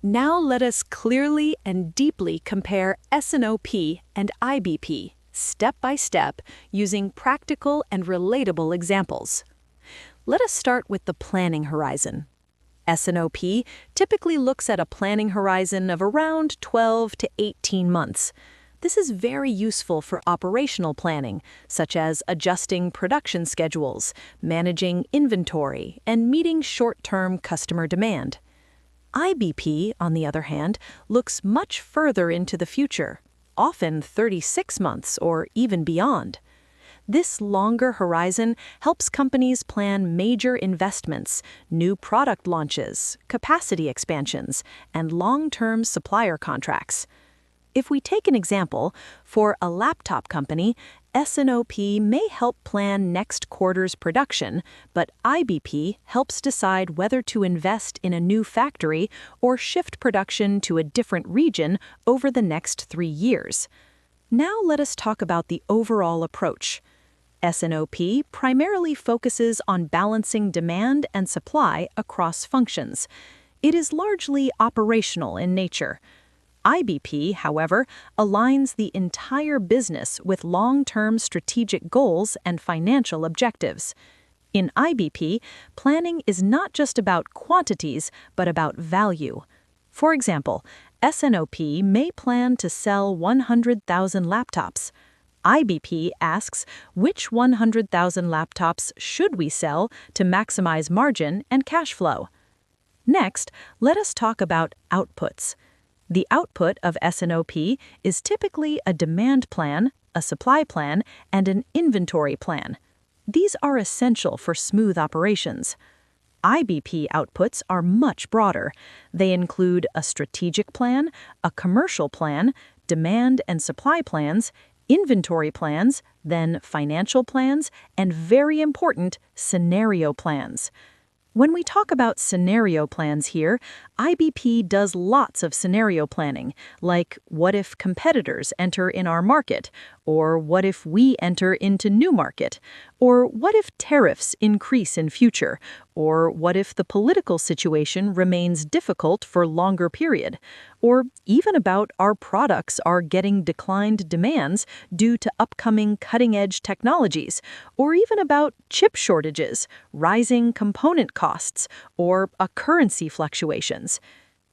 Now let us clearly and deeply compare S&OP and IBP, step by step, using practical and relatable examples. Let us start with the planning horizon. S&OP typically looks at a planning horizon of around 12 to 18 months. This is very useful for operational planning, such as adjusting production schedules, managing inventory, and meeting short-term customer demand. IBP, on the other hand, looks much further into the future, often 36 months or even beyond. This longer horizon helps companies plan major investments, new product launches, capacity expansions, and long-term supplier contracts. If we take an example, for a laptop company, S&OP may help plan next quarter's production, but IBP helps decide whether to invest in a new factory or shift production to a different region over the next 3 years. Now let us talk about the overall approach. S&OP primarily focuses on balancing demand and supply across functions. It is largely operational in nature. IBP, however, aligns the entire business with long-term strategic goals and financial objectives. In IBP, planning is not just about quantities, but about value. For example, S&OP may plan to sell 100,000 laptops. IBP asks, which 100,000 laptops should we sell to maximize margin and cash flow? Next, let us talk about outputs. The output of S&OP is typically a demand plan, a supply plan, and an inventory plan. These are essential for smooth operations. IBP outputs are much broader. They include a strategic plan, a commercial plan, demand and supply plans, inventory plans, then financial plans, and very important, scenario plans. When we talk about scenario plans here, IBP does lots of scenario planning, like what if competitors enter in our market, or what if we enter into new market, or what if tariffs increase in future, or what if the political situation remains difficult for longer period, or even about our products are getting declined demands due to upcoming cutting-edge technologies, or even about chip shortages, rising component costs, or a currency fluctuations.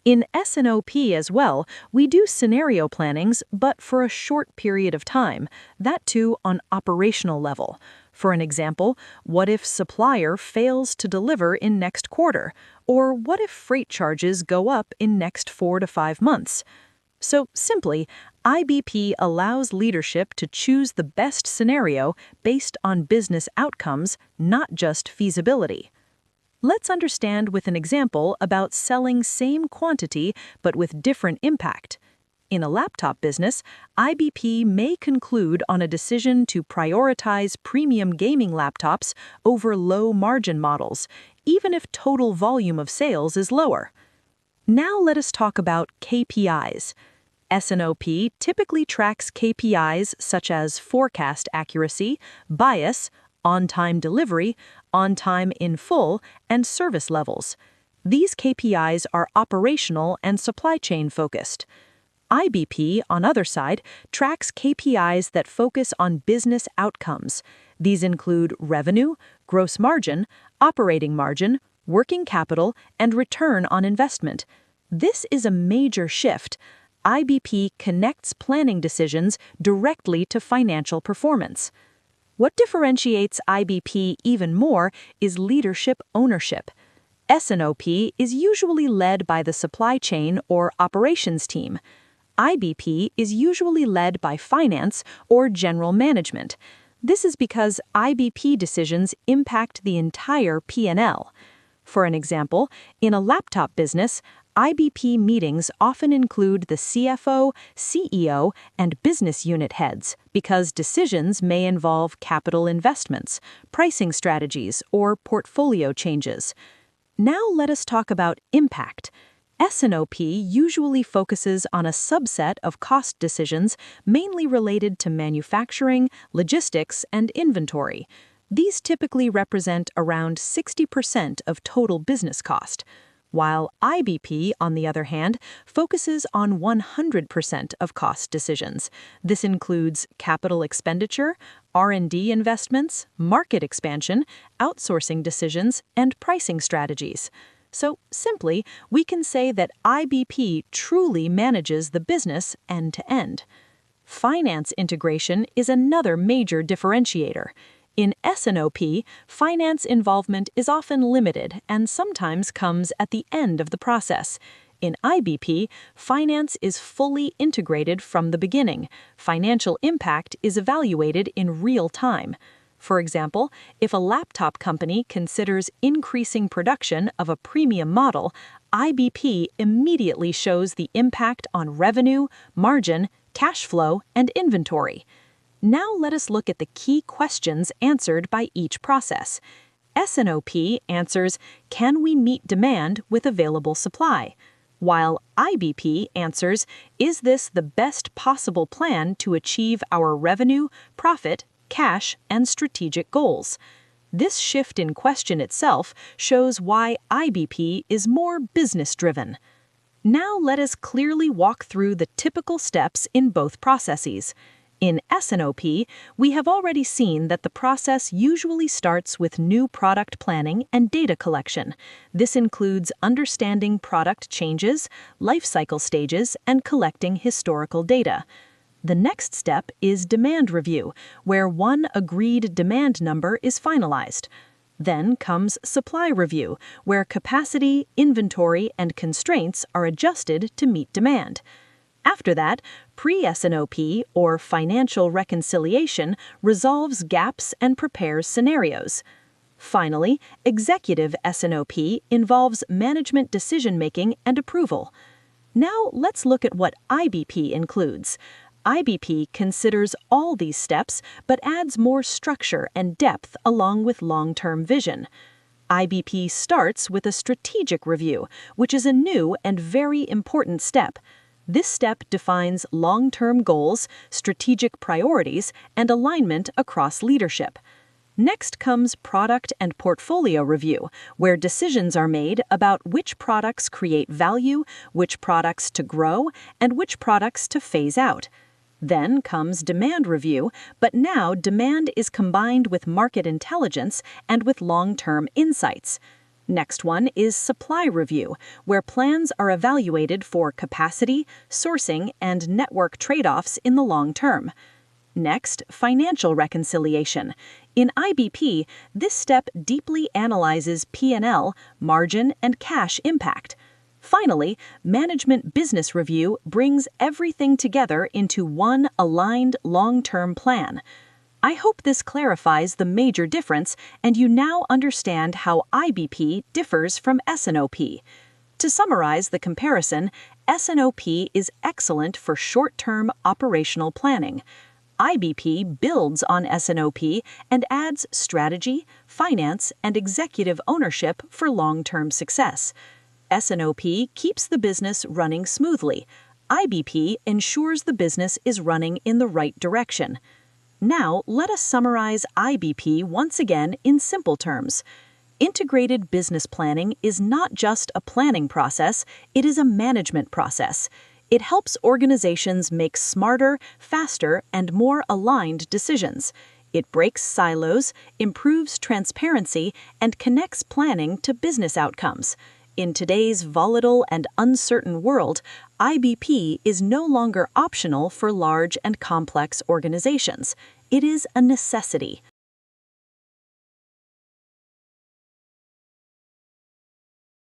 In S&OP as well, we do scenario plannings, but for a short period of time, that too on operational level. For an example, what if supplier fails to deliver in next quarter? Or what if freight charges go up in next 4 to 5 months? So simply, IBP allows leadership to choose the best scenario based on business outcomes, not just feasibility. Let's understand with an example about selling same quantity but with different impact. In a laptop business, IBP may conclude on a decision to prioritize premium gaming laptops over low-margin models, even if total volume of sales is lower. Now let us talk about KPIs. S&OP typically tracks KPIs such as forecast accuracy, bias, on-time delivery, on-time in full, and service levels. These KPIs are operational and supply chain focused. IBP, on other side, tracks KPIs that focus on business outcomes. These include revenue, gross margin, operating margin, working capital, and return on investment. This is a major shift. IBP connects planning decisions directly to financial performance. What differentiates IBP even more is leadership ownership. S&OP is usually led by the supply chain or operations team. IBP is usually led by finance or general management. This is because IBP decisions impact the entire P&L. For an example, in a laptop business, IBP meetings often include the CFO, CEO, and business unit heads because decisions may involve capital investments, pricing strategies, or portfolio changes. Now let us talk about impact. S&OP usually focuses on a subset of cost decisions mainly related to manufacturing, logistics, and inventory. These typically represent around 60% of total business cost. while IBP, on the other hand, focuses on 100% of cost decisions. This includes capital expenditure, R&D investments, market expansion, outsourcing decisions, and pricing strategies. So, simply, we can say that IBP truly manages the business end-to-end. Finance integration is another major differentiator. In S&OP, finance involvement is often limited and sometimes comes at the end of the process. In IBP, finance is fully integrated from the beginning. Financial impact is evaluated in real time. For example, if a laptop company considers increasing production of a premium model, IBP immediately shows the impact on revenue, margin, cash flow, and inventory. Now let us look at the key questions answered by each process. S&OP answers, can we meet demand with available supply? While IBP answers, is this the best possible plan to achieve our revenue, profit, cash, and strategic goals? This shift in question itself shows why IBP is more business-driven. Now let us clearly walk through the typical steps in both processes. In S&OP, we have already seen that the process usually starts with new product planning and data collection. This includes understanding product changes, life cycle stages, and collecting historical data. The next step is demand review, where one agreed demand number is finalized. Then comes supply review, where capacity, inventory, and constraints are adjusted to meet demand. After that, pre-S&OP, or financial reconciliation, resolves gaps and prepares scenarios. Finally, executive S&OP involves management decision-making and approval. Now let's look at what IBP includes. IBP considers all these steps but adds more structure and depth along with long-term vision. IBP starts with a strategic review, which is a new and very important step. This step defines long-term goals, strategic priorities, and alignment across leadership. Next comes product and portfolio review, where decisions are made about which products create value, which products to grow, and which products to phase out. Then comes demand review, but now demand is combined with market intelligence and with long-term insights. Next one is supply review, where plans are evaluated for capacity, sourcing, and network trade-offs in the long term. Next, financial reconciliation. In IBP, this step deeply analyzes P&L, margin, and cash impact. Finally, management business review brings everything together into one aligned long-term plan. I hope this clarifies the major difference and you now understand how IBP differs from S&OP. To summarize the comparison, S&OP is excellent for short-term operational planning. IBP builds on S&OP and adds strategy, finance, and executive ownership for long-term success. S&OP keeps the business running smoothly. IBP ensures the business is running in the right direction. Now, let us summarize IBP once again in simple terms. Integrated business planning is not just a planning process, it is a management process. It helps organizations make smarter, faster, and more aligned decisions. It breaks silos, improves transparency, and connects planning to business outcomes. In today's volatile and uncertain world, IBP is no longer optional for large and complex organizations. It is a necessity.